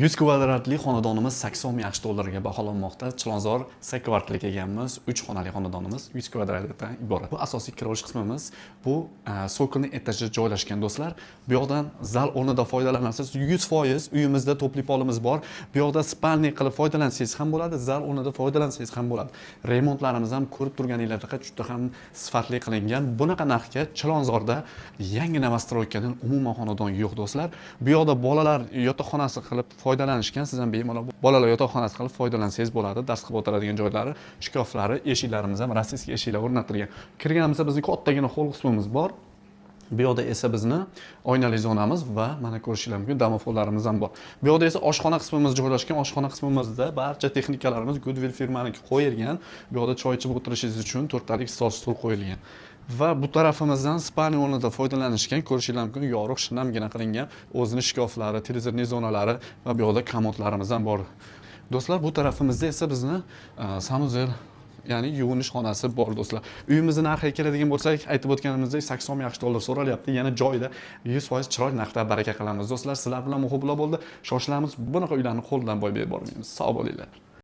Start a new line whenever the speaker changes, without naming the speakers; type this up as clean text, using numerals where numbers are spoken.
100 kvadratli xonadonimiz 80 ming AQSh dollariga baholanmoqda. Chilonzor 8 kvartirlik egammiz, 3 xonali xonadonimiz 100 kvadratdan iborat. Bu asosiy kira olish qismimiz. Bu so'kinli etajda joylashgan do'stlar. Bu yoqdan zal o'rnida foydalanasiz. 100% uyimizda to'pli polimiz bor. Bu yoqda spalni qilib foydalansangiz ham bo'ladi, zal o'rnida foydalansangiz ham bo'ladi. Remontlarimiz ham ko'rib turganinglardek juda ham sifatli qilingan. Bunaqa narxga Chilonzorda yangi новостройкаdan umuman xonadon yo'q do'stlar. Bu yoqda bolalar yotoqxonasi qilib foydalanishgan, siz ham bemalol bolalar yotoqxonasi qilib foydalansangiz bo'ladi. Dars qilib o'tiradigan joylari, shkaflari, eshiklarimiz ham rossiyskiy eshiklar o'rnatilgan. Kirganimizda bizning kattagina hol qismimiz bor. Bu yoqda esa bizni oynali zonamiz va mana ko'rishingiz mumkin domofonlarimiz ham bor. Bu yoqda esa oshxona qismimiz joylashgan. Oshxona qismimizda barcha texnikalarimiz Goodwill firmaniki qo'yilgan. Bu yoqda choy ichib o'tirishingiz uchun to'rttalik stol qo'yilgan. Va bu tarafimizdan spalni o'rnida foydalanishgan, ko'rishingiz mumkin yorug' shinamgina qilingan o'zining shkaflari, televizorning zonalari va bu yoqda komodlarimiz ham bor. Do'stlar, bu tarafimizda esa bizni sanuzel, ya'ni yuvinish xonasi bor do'stlar. Uyimizni narxiga keladigan bo'lsak, aytib o'tganimizdek 80 ming AQSh dollar so'ralyapti. Yana joyida 100% chiroyli narxda baraka qilamiz do'stlar. Sizlar bilan muhiblar bo'ldi. Shoshilamiz. Bunaqa uylarni qo'ldan boy berib bormaymiz. Sog' bo'linglar.